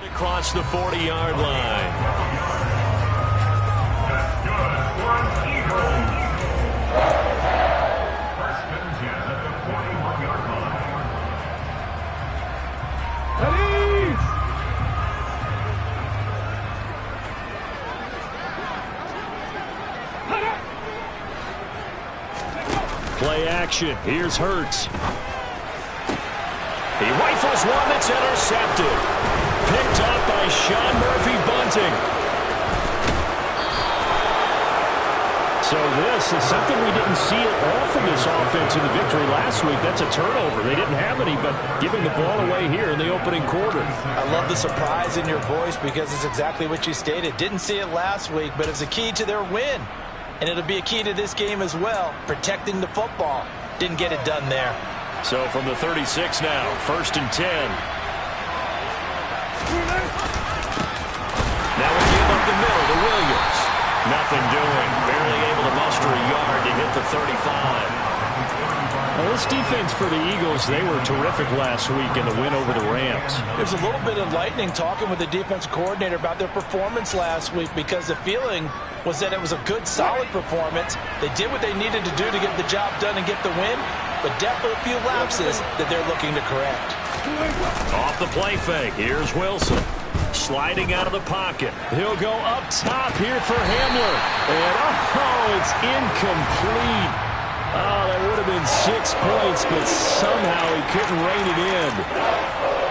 Across the 40-yard line. That's good for an Eagle. First and 10 at the 41-yard line. Play action. Here's Hurts. He rifles one that's intercepted. Picked up by Sean Murphy-Bunting. So this is something we didn't see at all from this offense in the victory last week. That's a turnover. They didn't have any, but giving the ball away here in the opening quarter. I love the surprise in your voice because it's exactly what you stated. Didn't see it last week, but it's a key to their win. And it'll be a key to this game as well, protecting the football. Didn't get it done there. So from the 36 now, 1st and 10. Now we give up the middle to Williams. Nothing doing. Barely able to muster a yard to hit the 35. Well, this defense for the Eagles, they were terrific last week in the win over the Rams. There's a little bit of lightning talking with the defense coordinator about their performance last week because the feeling was that it was a good, solid performance. They did what they needed to do to get the job done and get the win, but definitely a few lapses that they're looking to correct. Off the play fake. Here's Wilson. Sliding out of the pocket. He'll go up top here for Hamler. And, oh, it's incomplete. Oh, that would have been 6 points, but somehow he couldn't rein it in.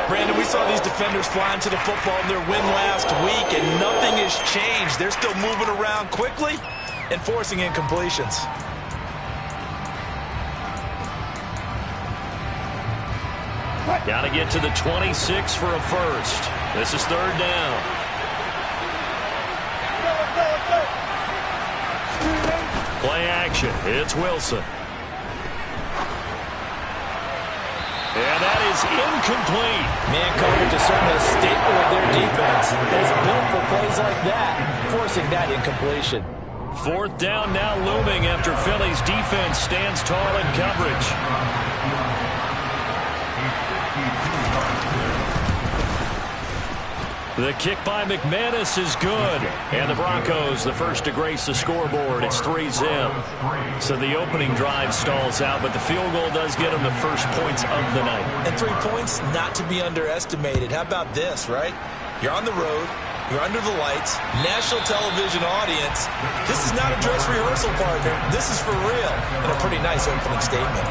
Brandon, we saw these defenders flying to the football in their win last week, and nothing has changed. They're still moving around quickly and forcing incompletions. Got to get to the 26 for a first. This is 3rd down. Play action. It's Wilson. And that is incomplete. Man coverage is certainly a staple of their defense. It's built for plays like that, forcing that incompletion. 4th down now looming after Philly's defense stands tall in coverage. The kick by McManus is good. And the Broncos, the first to grace the scoreboard. It's 3-zip. So the opening drive stalls out, but the field goal does get them the first points of the night. And 3 points not to be underestimated. How about this, right? You're on the road. You're under the lights. National television audience. This is not a dress rehearsal, partner. This is for real. And a pretty nice opening statement.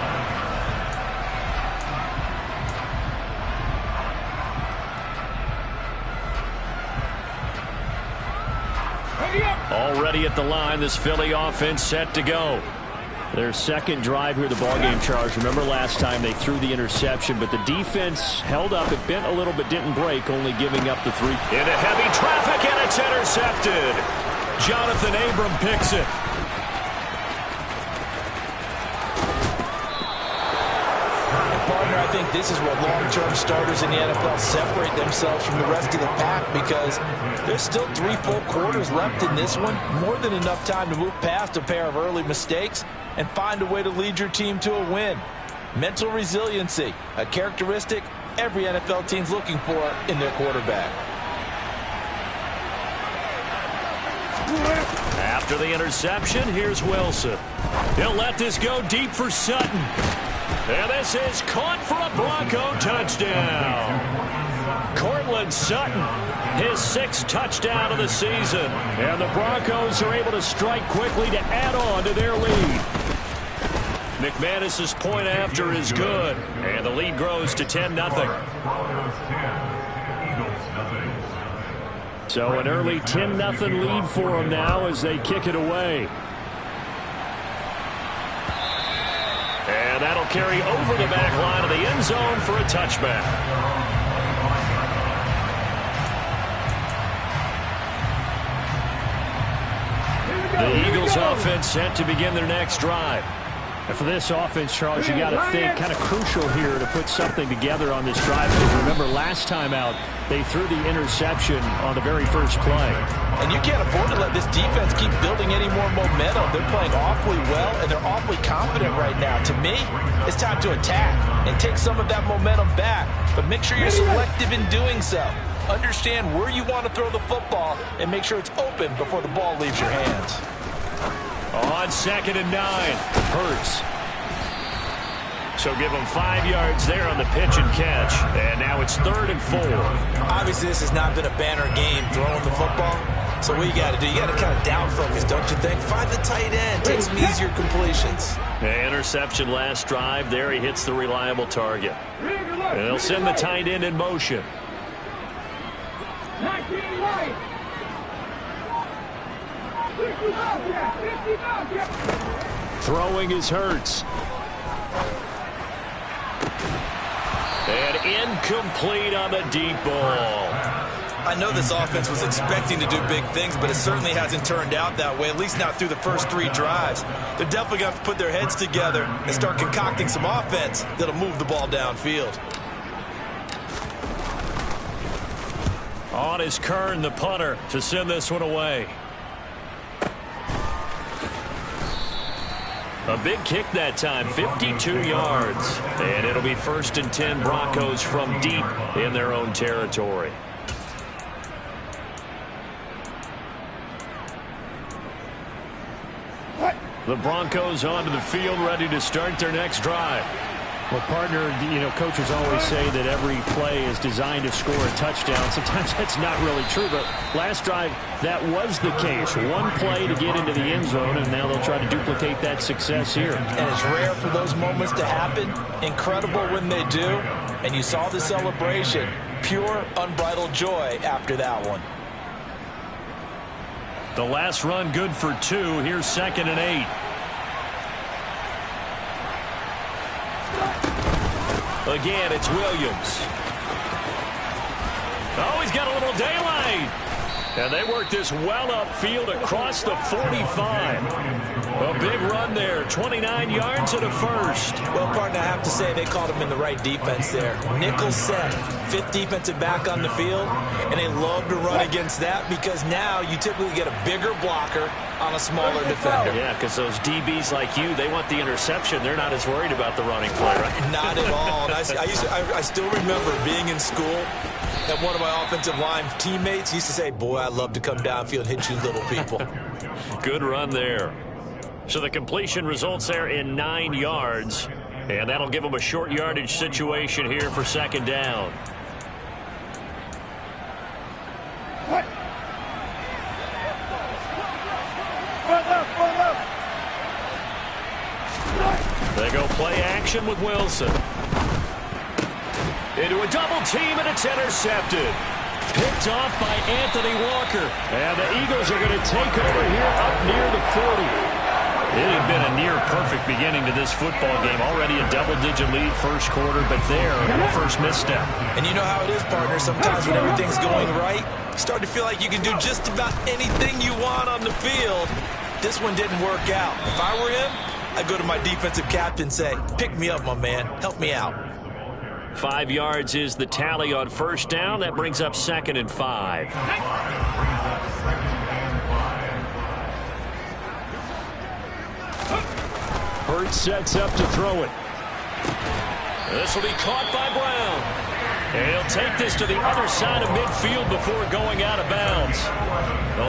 Already at the line, this Philly offense set to go. Their second drive here, the ballgame, Charles. Remember last time they threw the interception, but the defense held up. It bent a little but didn't break, only giving up the 3. Into heavy traffic, and it's intercepted. Jonathan Abram picks it. Partner, I think this is where long-term starters in the NFL separate themselves from the rest of the pack because there's still 3 full quarters left in this one. More than enough time to move past a pair of early mistakes and find a way to lead your team to a win. Mental resiliency, a characteristic every NFL team's looking for in their quarterback. After the interception, here's Wilson. He'll let this go deep for Sutton. And this is caught for a Bronco touchdown. Cortland Sutton, his 6th touchdown of the season. And the Broncos are able to strike quickly to add on to their lead. McManus's point after is good. And the lead grows to 10-0. So an early 10-0 lead for them now as they kick it away. And that'll carry over the back line of the end zone for a touchback. The Eagles offense set to begin their next drive. And for this offense, Charles, you got to think kind of crucial here to put something together on this drive. Because remember, last time out, they threw the interception on the very first play. And you can't afford to let this defense keep building any more momentum. They're playing awfully well, and they're awfully confident right now. To me, it's time to attack and take some of that momentum back. But make sure you're selective in doing so. Understand where you want to throw the football and make sure it's open before the ball leaves your hands. On 2nd and 9, Hurts. So give him 5 yards there on the pitch and catch. And now it's 3rd and 4. Obviously, this has not been a banner game throwing the football. So what you got to do, you got to kind of down focus, don't you think? Find the tight end, take some easier completions. Interception last drive. There he hits the reliable target. And they'll send the tight end in motion. Throwing is Hurts. And incomplete on the deep ball. I know this offense was expecting to do big things, but it certainly hasn't turned out that way, at least not through the first 3 drives. They're definitely going to have to put their heads together and start concocting some offense that'll move the ball downfield. On is Kern, the punter, to send this one away. A big kick that time, 52 yards. And it'll be 1st and 10 Broncos from deep in their own territory. The Broncos onto the field, ready to start their next drive. Well, partner, you know, coaches always say that every play is designed to score a touchdown. Sometimes that's not really true, but last drive, that was the case. One play to get into the end zone, and now they'll try to duplicate that success here. And it's rare for those moments to happen. Incredible when they do. And you saw the celebration. Pure, unbridled joy after that one. The last run good for 2. Here's 2nd and 8. Again, it's Williams. Oh, he's got a little daylight. And they work this well upfield across the 45. A big run there, 29 yards and a first. Well, partner, I have to say they called him in the right defense there. Nickel set, 5th defensive back on the field, and they love to run against that because now you typically get a bigger blocker on a smaller defender. Yeah, because those DBs like you, they want the interception. They're not as worried about the running play, right? Not at all. And I still remember being in school, and one of my offensive line teammates used to say, boy, I love to come downfield and hit you little people. Good run there. So the completion results there in 9 yards, and that'll give them a short yardage situation here for 2nd down. They go play action with Wilson. Into a double team, and it's intercepted. Picked off by Anthony Walker. And the Eagles are going to take over here up near the 40. It had been a near-perfect beginning to this football game. Already a double-digit lead first quarter, but there, the first misstep. And you know how it is, partner. Sometimes when everything's going right, you start to feel like you can do just about anything you want on the field. This one didn't work out. If I were him, I'd go to my defensive captain and say, pick me up, my man. Help me out. 5 yards is the tally on 1st down. That brings up 2nd and 5. Hurts sets up to throw it. This will be caught by Brown. And he'll take this to the other side of midfield before going out of bounds.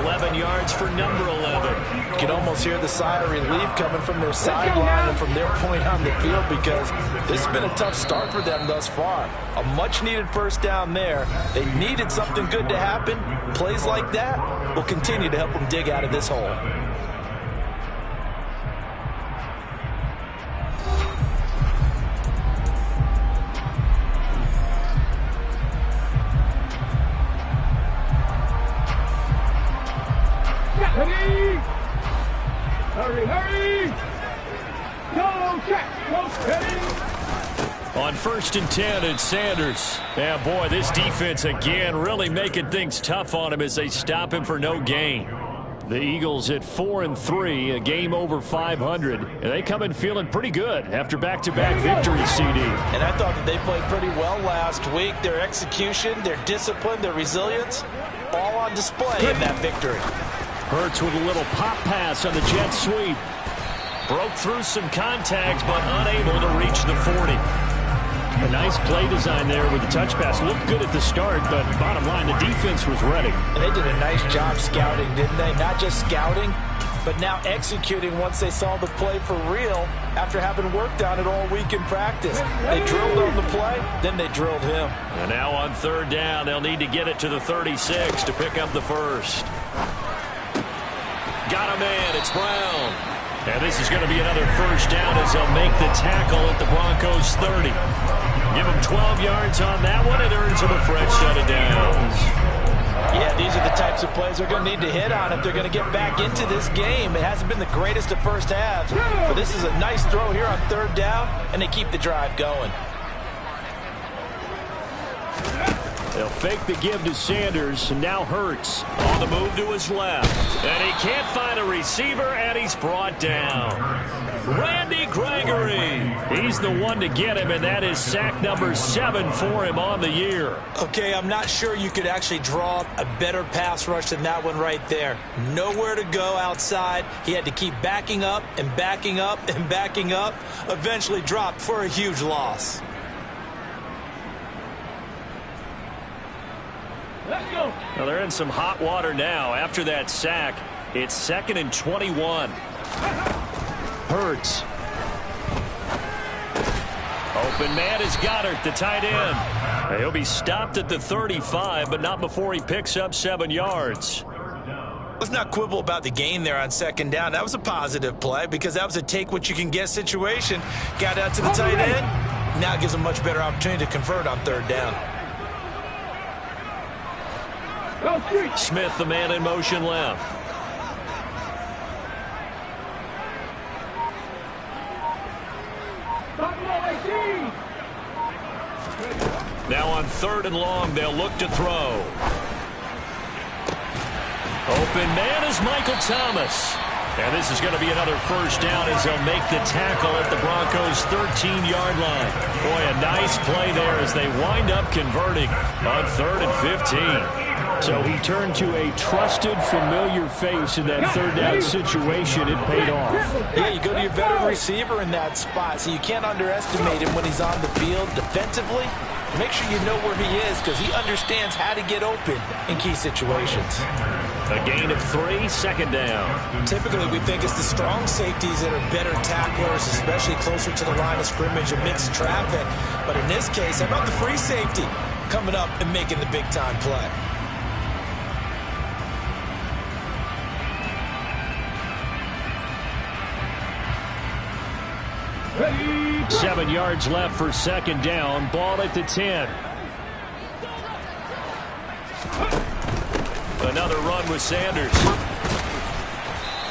11 yards for number 11. You can almost hear the sigh of relief coming from their sideline and from their point on the field because this has been a tough start for them thus far. A much-needed 1st down there. They needed something good to happen. Plays like that will continue to help them dig out of this hole. Hurry! Go, Jack! Go, steady! On 1st and 10, it's Sanders. Yeah, boy, this defense again really making things tough on him as they stop him for no gain. The Eagles at 4-3, a game over 500, and they come in feeling pretty good after back-to-back victories, CD. And I thought that they played pretty well last week. Their execution, their discipline, their resilience, all on display in that victory. Hurts with a little pop pass on the jet sweep. Broke through some contacts, but unable to reach the 40. A nice play design there with the touch pass. Looked good at the start, but bottom line, the defense was ready. And they did a nice job scouting, didn't they? Not just scouting, but now executing once they saw the play for real after having worked on it all week in practice. They drilled on the play, then they drilled him. And now on third down, they'll need to get it to the 36 to pick up the first. Got a man. It's Brown. And this is going to be another first down as they'll make the tackle at the Broncos 30. Give them 12 yards on that one. It earns them a fresh set of downs. Yeah, these are the types of plays they're going to need to hit on if they're going to get back into this game. It hasn't been the greatest of first halves, but this is a nice throw here on third down, and they keep the drive going. They'll fake the give to Sanders, and now Hurts. On the move to his left. And he can't find a receiver, and he's brought down. Randy Gregory. He's the one to get him, and that is sack number 7 for him on the year. Okay, I'm not sure you could actually draw up a better pass rush than that one right there. Nowhere to go outside. He had to keep backing up and backing up and backing up. Eventually dropped for a huge loss. Let's go. Well, they're in some hot water now. After that sack, it's 2nd and 21. Hurts. Open man is Goddard, the tight end. He'll be stopped at the 35, but not before he picks up 7 yards. Let's not quibble about the gain there on second down. That was a positive play because that was a take-what-you-can-get situation. Got out to the tight end. Now gives a much better opportunity to convert on third down. Smith, the man in motion left. Now on 3rd and long, they'll look to throw. Open man is Michael Thomas. And this is going to be another first down as they'll make the tackle at the Broncos' 13-yard line. Boy, a nice play there as they wind up converting on 3rd and 15. So he turned to a trusted, familiar face in that third down situation. It paid off. Yeah, you go to your veteran receiver in that spot, so you can't underestimate him when he's on the field defensively. Make sure you know where he is because he understands how to get open in key situations. A gain of 3, 2nd down. Typically, we think it's the strong safeties that are better tacklers, especially closer to the line of scrimmage amidst traffic. But in this case, how about the free safety coming up and making the big-time play? Ready. 7 yards left for 2nd down. Ball at the 10. Another run with Sanders.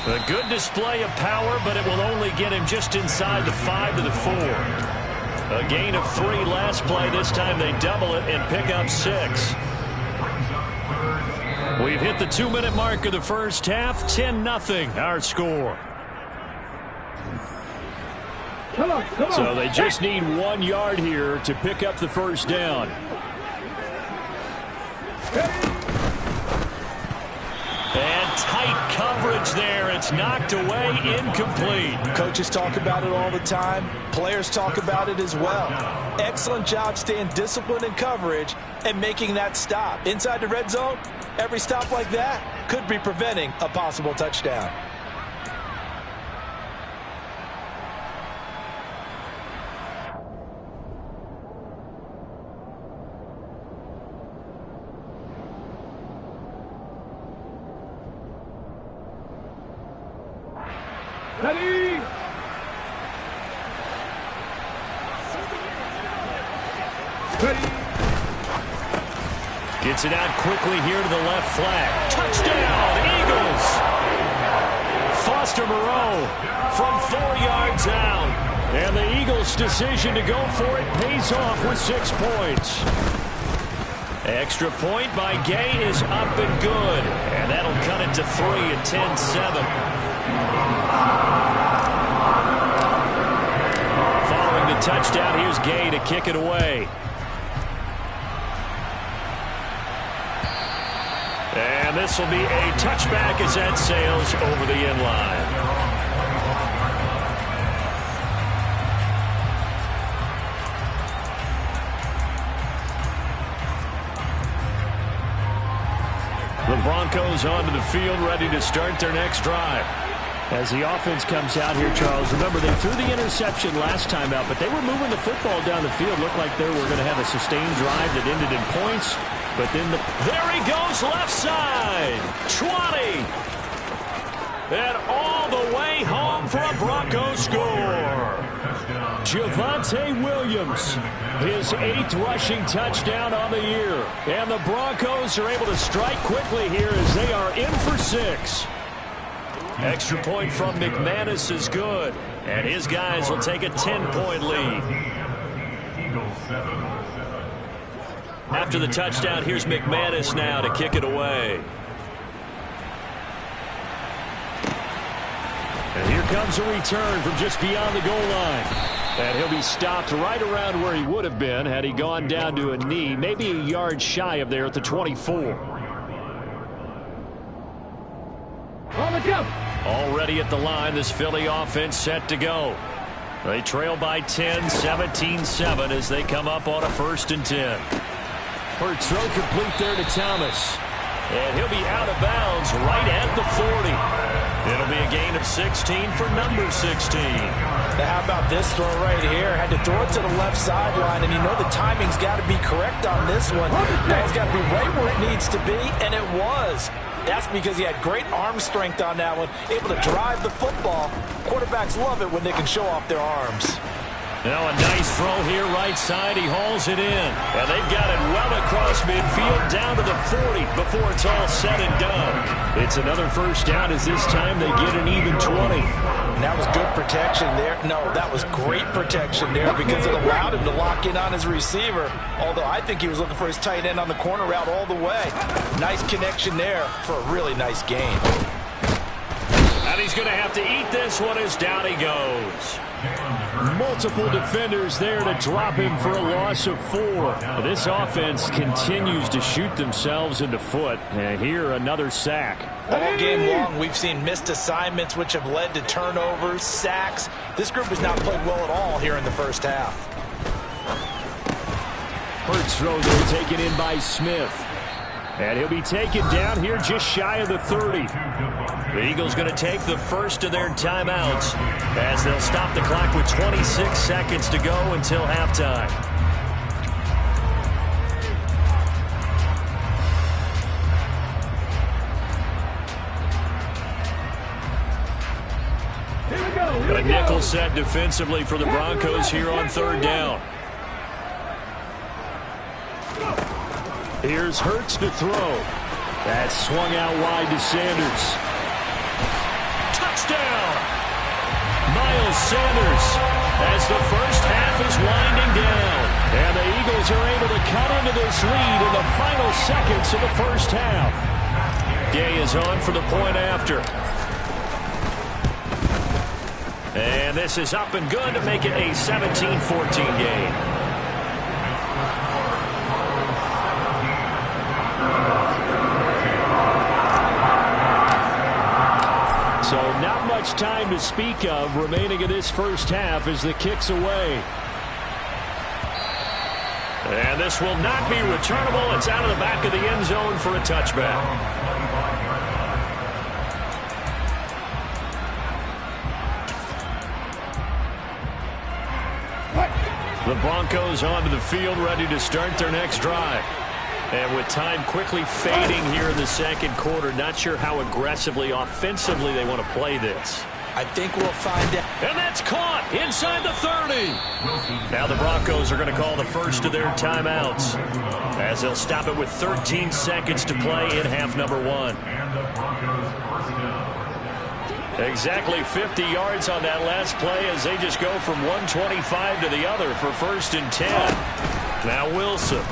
A good display of power, but it will only get him just inside the 5 to the 4. A gain of 3 last play. This time they double it and pick up 6. We've hit the 2-minute mark of the first half. 10-0 our score. Come on. So they just need 1 yard here to pick up the first down. And tight coverage there. It's knocked away, incomplete. Coaches talk about it all the time. Players talk about it as well. Excellent job staying disciplined in coverage and making that stop. Inside the red zone, every stop like that could be preventing a possible touchdown. Ready. Ready. Gets it out quickly here to the left flag. Touchdown, Eagles! Foster Moreau from 4 yards out. And the Eagles' decision to go for it pays off with 6 points. Extra point by Gay is up and good. And that'll cut it to 3 at 10-7. Following the touchdown, here's Gay to kick it away. And this will be a touchback as that sails over the end line. The Broncos onto the field, ready to start their next drive. As the offense comes out here, Charles, remember they threw the interception last time out, but they were moving the football down the field. Looked like they were going to have a sustained drive that ended in points. But then there he goes, left side. 20. And all the way home for a Broncos score. Javonte Williams, his 8th rushing touchdown on the year. And the Broncos are able to strike quickly here as they are in for 6. Extra point from McManus is good. And his guys will take a 10-point lead. After the touchdown, here's McManus now to kick it away. And here comes a return from just beyond the goal line. And he'll be stopped right around where he would have been had he gone down to a knee, maybe a yard shy of there at the 24. Already at the line, this Philly offense set to go. They trail by 10, 17-7 as they come up on a 1st and 10. Hurts throw complete there to Thomas. And he'll be out of bounds right at the 40. It'll be a gain of 16 for number 16. Now how about this throw right here? Had to throw it to the left sideline, and you know the timing's got to be correct on this one. Ball's got to be right where it needs to be, and it was. That's because he had great arm strength on that one, able to drive the football. Quarterbacks love it when they can show off their arms. Now a nice throw here right side. He hauls it in. And they've got it well across midfield down to the 40 before it's all said and done. It's another 1st down as this time they get an even 20. And that was good protection there. No, that was great protection there because it allowed him to lock in on his receiver. Although I think he was looking for his tight end on the corner route all the way. Nice connection there for a really nice gain. And he's going to have to eat this one as down he goes. Multiple defenders there to drop him for a loss of 4. This offense continues to shoot themselves in the foot. And here, another sack. All game long, we've seen missed assignments, which have led to turnovers, sacks. This group has not played well at all here in the 1st half. Hurts throw there taken in by Smith. And he'll be taken down here just shy of the 30. The Eagles going to take the first of their timeouts as they'll stop the clock with 26 seconds to go until halftime. A nickel set defensively for the Broncos here on 3rd down. Here's Hurts to throw. That's swung out wide to Sanders. Touchdown! Miles Sanders as the 1st half is winding down. And the Eagles are able to cut into this lead in the final seconds of the 1st half. Gay is on for the point after. And this is up and good to make it a 17-14 game. So not much time to speak of remaining in this 1st half as the kick's away. And this will not be returnable. It's out of the back of the end zone for a touchback. The Broncos onto the field ready to start their next drive. And with time quickly fading here in the 2nd quarter, not sure how aggressively, offensively they want to play this. I think we'll find out. And that's caught inside the 30. Now the Broncos are going to call the first of their timeouts as they'll stop it with 13 seconds to play in half number 1. Exactly 50 yards on that last play as they just go from 125 to the other for 1st and 10. Now Wilson.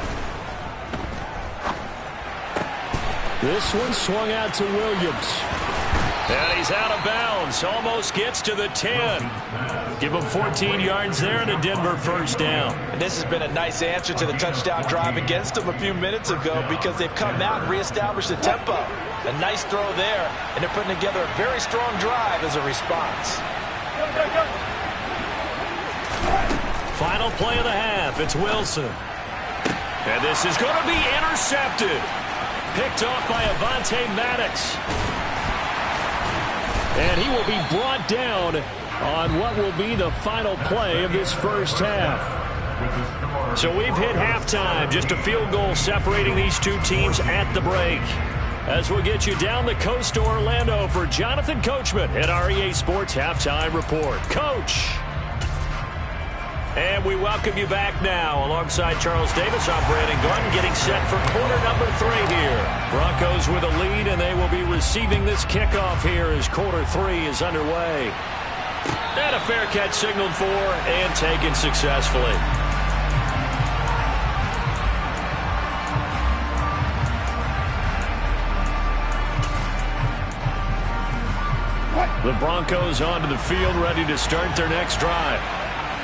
This one swung out to Williams. And he's out of bounds. Almost gets to the 10. Give him 14 yards there and a Denver 1st down. And this has been a nice answer to the touchdown drive against them a few minutes ago because they've come out and reestablished the tempo. A nice throw there, and they're putting together a very strong drive as a response. Final play of the half. It's Wilson. And this is going to be intercepted. Picked off by Avonte Maddox. And he will be brought down on what will be the final play of this first half. So we've hit halftime. Just a field goal separating these two teams at the break. As we'll get you down the coast to Orlando for Jonathan Coachman at our EA Sports Halftime Report. Coach! And we welcome you back now. Alongside Charles Davis, I'm Brandon Gordon, getting set for quarter number 3 here. Broncos with a lead, and they will be receiving this kickoff here as quarter 3 is underway. And a fair catch signaled for and taken successfully. The Broncos onto the field, ready to start their next drive.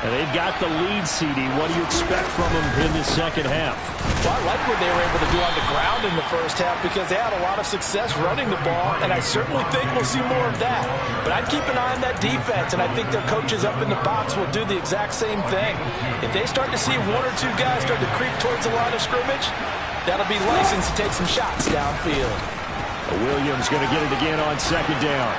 And they've got the lead, CD. What do you expect from them in the second half? Well, I like what they were able to do on the ground in the first half because they had a lot of success running the ball, and I certainly think we'll see more of that. But I'd keep an eye on that defense, and I think their coaches up in the box will do the exact same thing. If they start to see 1 or 2 guys start to creep towards the line of scrimmage, that'll be license to take some shots downfield. Williams going to get it again on second down.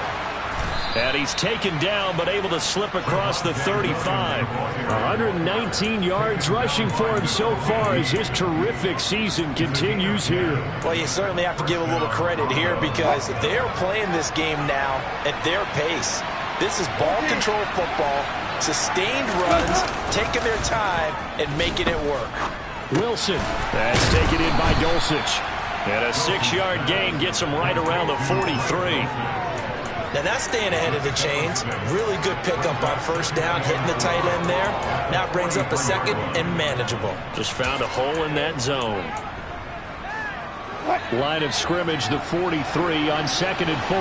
And he's taken down, but able to slip across the 35. 119 yards rushing for him so far as his terrific season continues here. Well, you certainly have to give a little credit here because they're playing this game now at their pace. This is ball control football, sustained runs, taking their time, and making it work. Wilson, that's taken in by Dulcich. And a 6-yard gain gets him right around the 43. Now that's staying ahead of the chains. Really good pickup on first down, hitting the tight end there. Now it brings up a second and manageable. Just found a hole in that zone. Line of scrimmage, the 43 on 2nd and 4.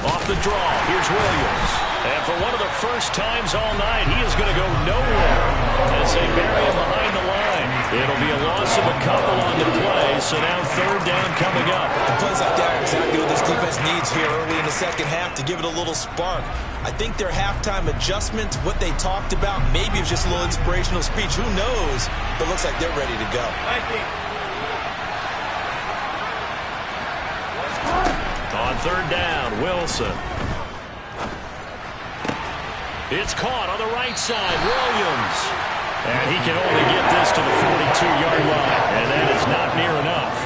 Off the draw, here's Williams. And for one of the first times all night, he is going to go nowhere as they bury him behind the line. It'll be a loss of a couple on the play, so now 3rd down coming up. And plays like that are exactly what this defense needs here early in the second half to give it a little spark. I think their halftime adjustment, what they talked about, maybe it's just a little inspirational speech. Who knows? But it looks like they're ready to go. On 3rd down, Wilson. It's caught on the right side, Williams. And he can only get this to the 42-yard line, and that is not near enough.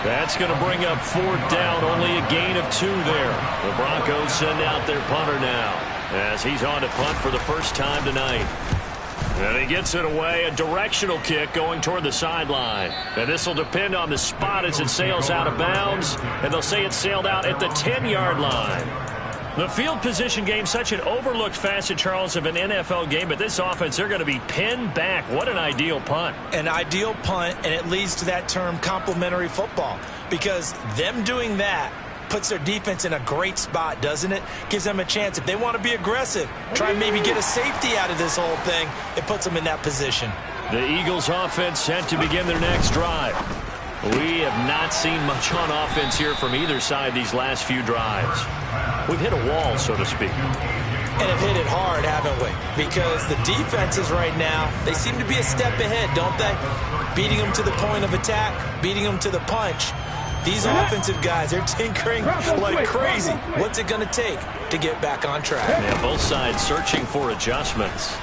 That's going to bring up 4th down, only a gain of 2 there. The Broncos send out their punter now as he's on to punt for the first time tonight. And he gets it away, a directional kick going toward the sideline. And this will depend on the spot as it sails out of bounds, and they'll say it sailed out at the 10-yard line. The field position game, such an overlooked facet, Charles, of an NFL game, but this offense, they're going to be pinned back. What an ideal punt. An ideal punt, and it leads to that term complementary football, because them doing that puts their defense in a great spot, doesn't it? Gives them a chance. If they want to be aggressive, try and maybe get a safety out of this whole thing, it puts them in that position. The Eagles offense set to begin their next drive. We have not seen much on offense here from either side these last few drives. We've hit a wall, so to speak. And have hit it hard, haven't we? Because the defenses right now, they seem to be a step ahead, don't they? Beating them to the point of attack, beating them to the punch. These offensive guys, they're tinkering like crazy. What's it going to take to get back on track? Yeah, both sides searching for adjustments.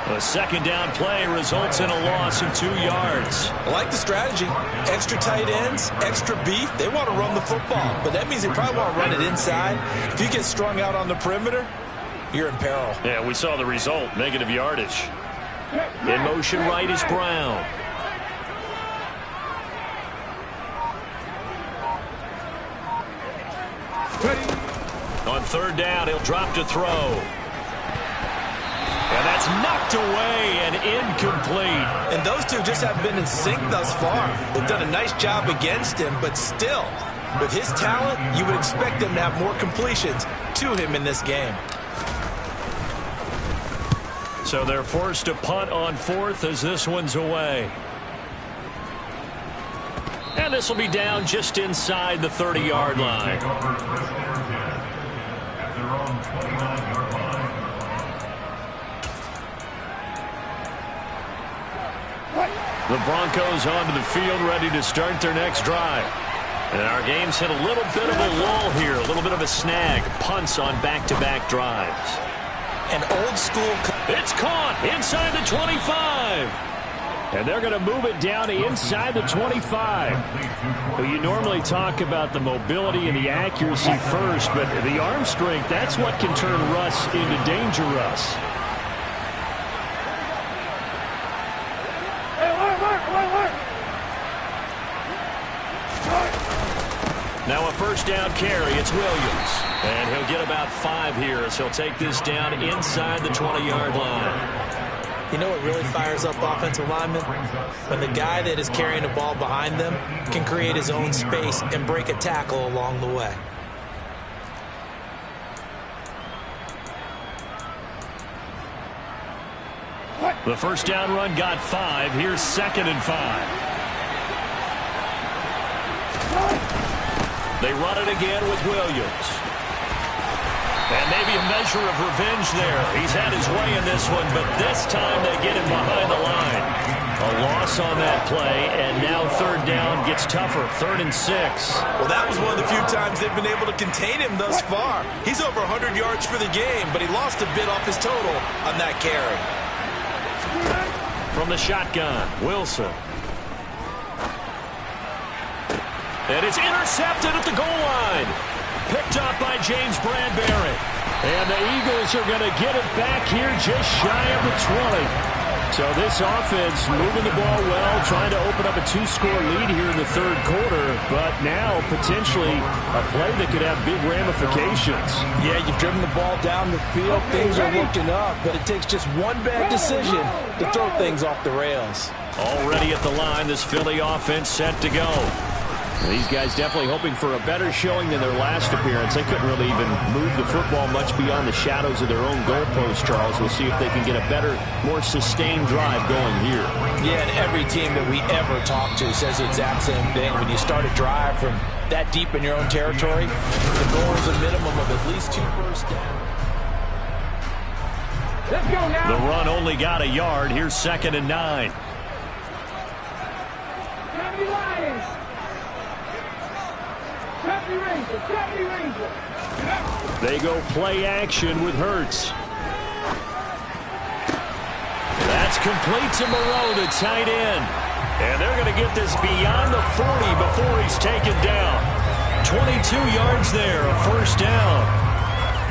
A 2nd down play results in a loss of 2 yards. I like the strategy. Extra tight ends, extra beef. They want to run the football, but that means they probably want to run it inside. If you get strung out on the perimeter, you're in peril. Yeah, we saw the result, negative yardage. In motion right is Brown. On 3rd down, he'll drop to throw. And that's knocked away and incomplete. And those two just haven't been in sync thus far. They've done a nice job against him, but still, with his talent, you would expect them to have more completions to him in this game. So they're forced to punt on 4th as this one's away. And this will be down just inside the 30-yard line. The Broncos onto the field, ready to start their next drive. And our game's hit a little bit of a lull here, a little bit of a snag. Punts on back-to-back drives. An old school. It's caught inside the 25. And they're going to move it down to inside the 25. Well, you normally talk about the mobility and the accuracy first, but the arm strength, that's what can turn Russ into Danger Russ. Now a first down carry. It's Williams. And he'll get about 5 here as he'll take this down inside the 20-yard line. You know what really fires up offensive linemen? When the guy that is carrying the ball behind them can create his own space and break a tackle along the way. The first down run got 5. Here's 2nd and 5. They run it again with Williams. And maybe a measure of revenge there. He's had his way in this one, but this time they get him behind the line. A loss on that play, and now 3rd down gets tougher. 3rd and 6. Well, that was one of the few times they've been able to contain him thus far. He's over 100 yards for the game, but he lost a bit off his total on that carry. From the shotgun, Wilson. And it's intercepted at the goal line. Picked up by James Bradbury. And the Eagles are going to get it back here just shy of the 20. So this offense moving the ball well, trying to open up a 2-score lead here in the 3rd quarter. But now potentially a play that could have big ramifications. Yeah, you've driven the ball down the field. Things are looking up, but it takes just one bad decision to throw things off the rails. Already at the line, this Philly offense set to go. These guys definitely hoping for a better showing than their last appearance. They couldn't really even move the football much beyond the shadows of their own goalpost, Charles. We'll see if they can get a better, more sustained drive going here. Yeah, and every team that we ever talk to says the exact same thing. When you start a drive from that deep in your own territory, the goal is a minimum of at least 2 first downs. Let's go now. The run only got a yard. Here's 2nd and 9. They go play action with Hurts. That's complete to Moreau to tight end. And they're going to get this beyond the 40 before he's taken down. 22 yards there, a first down.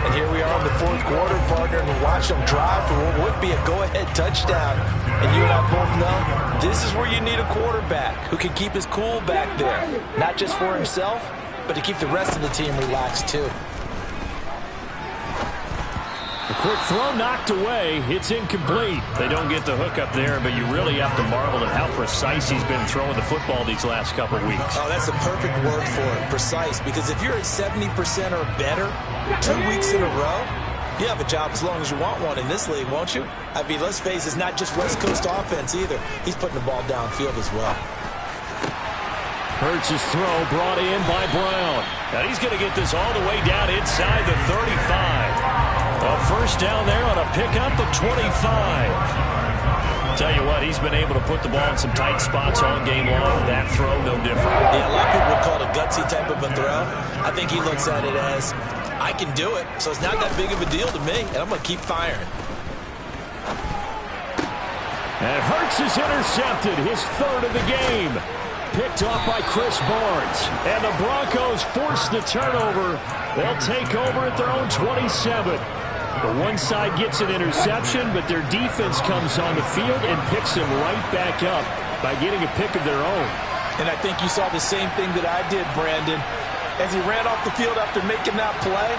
And here we are in the 4th quarter, partner, and we watch them drive for what would be a go-ahead touchdown. And you and I both know this is where you need a quarterback who can keep his cool back there. Not just for himself, but to keep the rest of the team relaxed too. A quick throw knocked away. It's incomplete. They don't get the hook up there, but you really have to marvel at how precise he's been throwing the football these last couple weeks. Oh, that's the perfect word for it, precise. Because if you're at 70% or better 2 weeks in a row, you have a job as long as you want one in this league, won't you? I mean, let's face it, it's not just West Coast offense either. He's putting the ball downfield as well. Hurts' throw brought in by Brown. And he's going to get this all the way down inside the 35. A first down there on a pickup of 25. Tell you what, he's been able to put the ball in some tight spots all game long. That throw, no different. Yeah, a lot of people would call it a gutsy type of a throw. I think he looks at it as, I can do it, so it's not that big of a deal to me, and I'm going to keep firing. And Hurts is intercepted, his 3rd of the game. Picked off by Chris Barnes. And the Broncos force the turnover. They'll take over at their own 27. The one side gets an interception, but their defense comes on the field and picks them right back up by getting a pick of their own. And I think you saw the same thing that I did, Brandon. As he ran off the field after making that play,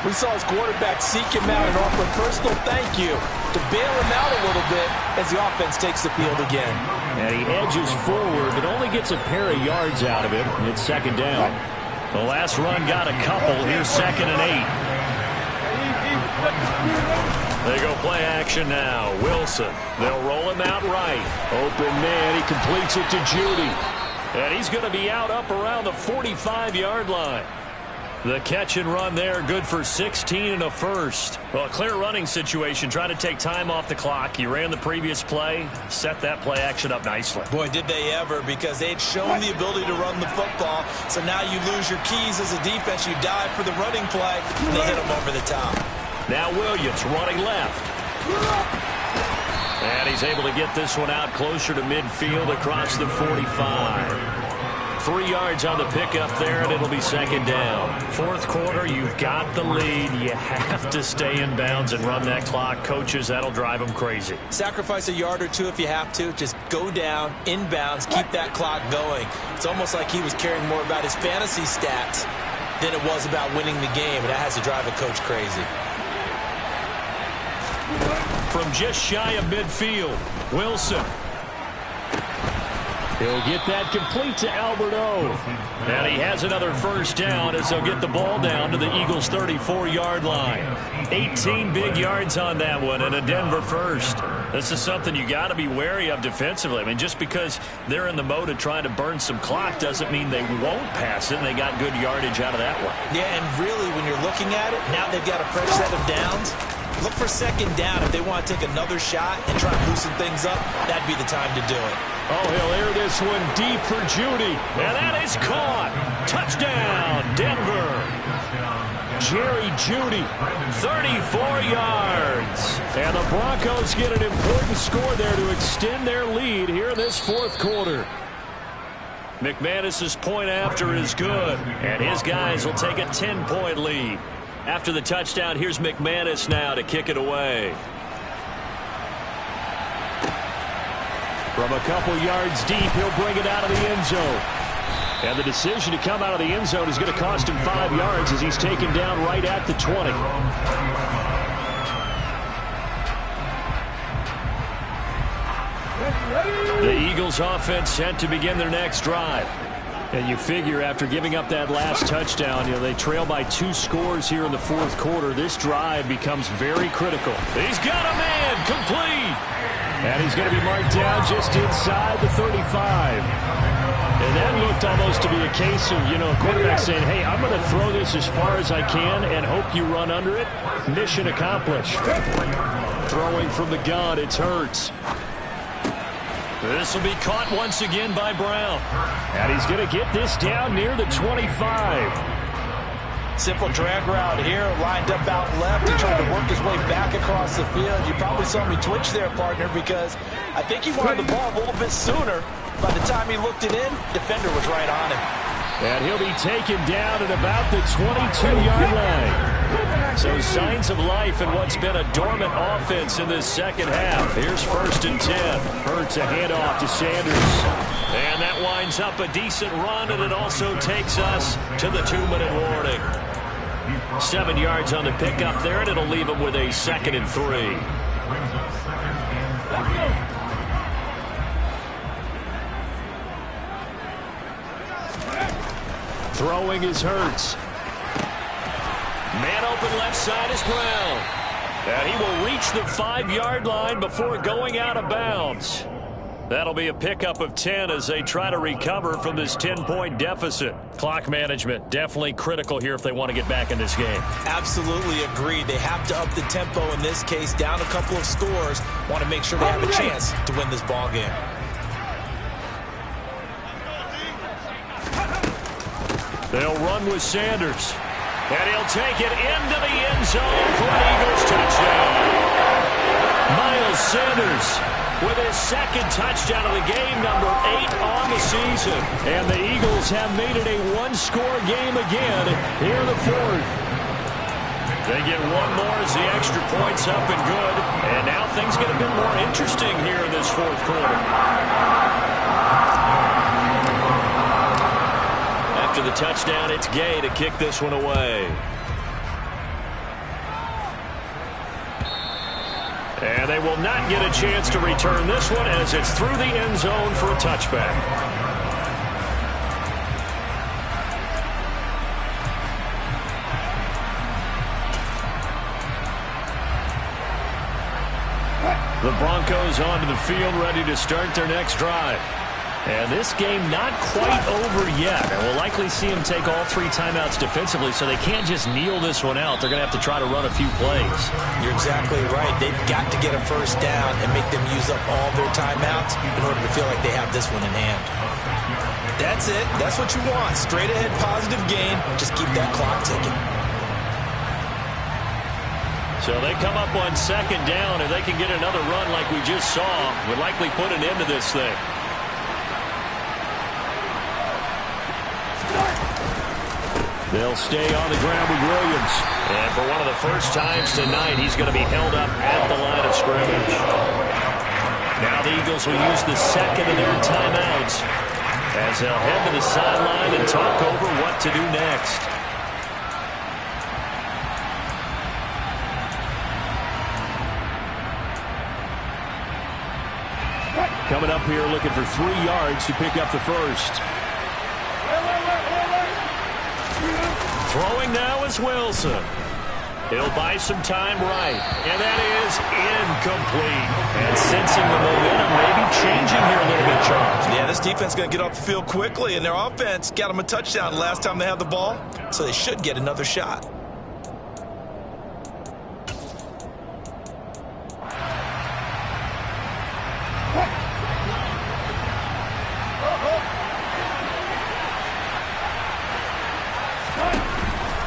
we saw his quarterback seek him out and offer a personal thank you to bail him out a little bit as the offense takes the field again. And he edges forward, but only gets a pair of yards out of it. It's 2nd down. The last run got a couple. Here's 2nd and 8. They go play action now. Wilson. They'll roll him out right. Open man. He completes it to Judy. And he's going to be out up around the 45-yard line. The catch and run there, good for 16 and a first. Well, a clear running situation, trying to take time off the clock. He ran the previous play, set that play action up nicely. Boy, did they ever, because they had shown the ability to run the football. So now you lose your keys as a defense. You dive for the running play, and they hit him over the top. Now Williams running left. And he's able to get this one out closer to midfield across the 45. 3 yards on the pickup there, and it'll be second down. Fourth quarter, you've got the lead. You have to stay in bounds and run that clock. Coaches, that'll drive them crazy. Sacrifice a yard or two if you have to. Just go down, inbounds, keep that clock going. It's almost like he was caring more about his fantasy stats than it was about winning the game, and that has to drive a coach crazy. From just shy of midfield, Wilson. He'll get that complete to Alberto. And he has another first down as they'll get the ball down to the Eagles' 34-yard line. 18 big yards on that one and a Denver first. This is something you got to be wary of defensively. I mean, just because they're in the mode of trying to burn some clock doesn't mean they won't pass it, and they got good yardage out of that one. Yeah, and really, when you're looking at it, now they've got a fresh set of downs. Look for second down if they want to take another shot and try to loosen things up. That'd be the time to do it. Oh, he'll air this one deep for Judy. And that is caught. Touchdown, Denver. Jerry Judy, 34 yards. And the Broncos get an important score there to extend their lead here in this fourth quarter. McManus's point after is good. And his guys will take a 10-point lead. After the touchdown, here's McManus now to kick it away. From a couple yards deep, he'll bring it out of the end zone. And the decision to come out of the end zone is going to cost him 5 yards as he's taken down right at the 20. The Eagles offense set to begin their next drive. And you figure after giving up that last touchdown, they trail by 2 scores here in the fourth quarter. This drive becomes very critical. He's got a man complete. And he's going to be marked down just inside the 35. And that looked almost to be a case of, a quarterback saying, hey, I'm going to throw this as far as I can and hope you run under it. Mission accomplished. Throwing from the gun, it's Hurts. This will be caught once again by Brown. And he's going to get this down near the 25. Simple drag route here, lined up out left. He tried to work his way back across the field. You probably saw me twitch there, partner, because I think he wanted the ball a little bit sooner. By the time he looked it in, defender was right on him. And he'll be taken down at about the 22-yard line. So signs of life in what's been a dormant offense in this second half. Here's 1st and 10. Hurts a handoff to Sanders. And that winds up a decent run, and it also takes us to the 2-minute warning. 7 yards on the pickup there, and it'll leave him with a 2nd and 3. Throwing is Hurts. Man open left side is Brown. And he will reach the 5-yard line before going out of bounds. That'll be a pickup of 10 as they try to recover from this 10-point deficit. Clock management definitely critical here if they want to get back in this game. Absolutely agreed. They have to up the tempo in this case, down a couple of scores. Want to make sure they have a chance to win this ball game. They'll run with Sanders. And he'll take it into the end zone for an Eagles touchdown. Miles Sanders with his 2nd touchdown of the game, number 8 on the season. And the Eagles have made it a 1-score game again here in the fourth. They get one more as the extra point's up and good. And now things get a bit more interesting here in this fourth quarter. After the touchdown, it's Gay to kick this one away. And they will not get a chance to return this one as it's through the end zone for a touchback. The Broncos onto the field ready to start their next drive. And this game not quite over yet. And we'll likely see him take all 3 timeouts defensively, so they can't just kneel this one out. They're going to have to try to run a few plays. You're exactly right. They've got to get a first down and make them use up all their timeouts in order to feel like they have this one in hand. That's it. That's what you want. Straight ahead positive gain. Just keep that clock ticking. So they come up on 2nd down, and they can get another run like we just saw. Would likely put an end to this thing. They'll stay on the ground with Williams. And for one of the first times tonight, he's going to be held up at the line of scrimmage. Now the Eagles will use the second of their timeouts as they'll head to the sideline and talk over what to do next. Coming up here looking for 3 yards to pick up the first. Throwing now is Wilson. He'll buy some time right. And that is incomplete. And sensing the momentum maybe changing here a little bit, Charles. Yeah, this defense is going to get off the field quickly, and their offense got them a touchdown last time they had the ball, so they should get another shot.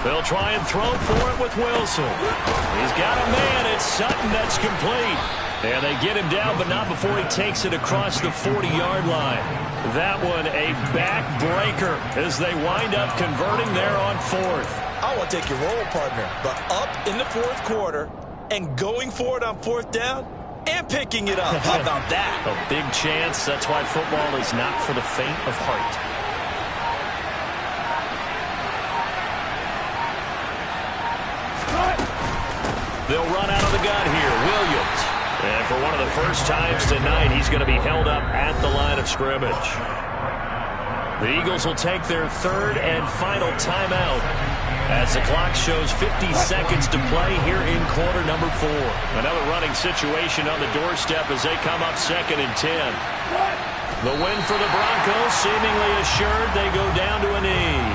They'll try and throw for it with Wilson. He's got a man. It's Sutton that's complete. And they get him down, but not before he takes it across the 40-yard line. That one a backbreaker as they wind up converting there on 4th. I want to take your role, partner, but up in the 4th quarter and going for it on 4th down and picking it up. How about that? A big chance. That's why football is not for the faint of heart. They'll run out of the gun here. Williams. And for one of the first times tonight, he's going to be held up at the line of scrimmage. The Eagles will take their 3rd and final timeout as the clock shows 50 seconds to play here in quarter number 4. Another running situation on the doorstep as they come up 2nd and 10. The win for the Broncos seemingly assured. They go down to a knee.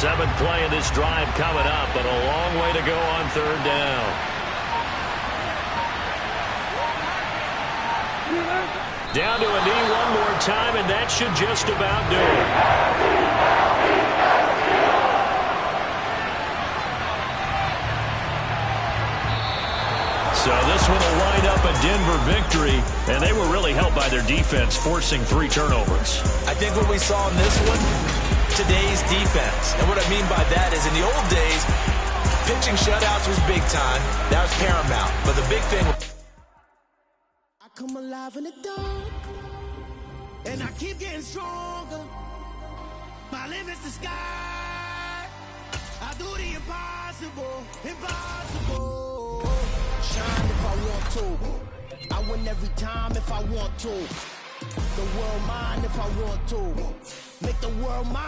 7th play of this drive coming up, but a long way to go on 3rd down. Down to a knee one more time, and that should just about do it. So this one will wind up a Denver victory, and they were really helped by their defense, forcing 3 turnovers. I think what we saw in this one, today's defense. And what I mean by that is in the old days, pitching shutouts was big time. That was paramount. But the big thing... I come alive in the dark, and I keep getting stronger. My limit's the sky. I do the impossible, impossible. Shine if I want to. I win every time if I want to. The world mine if I want to. Make the world mine.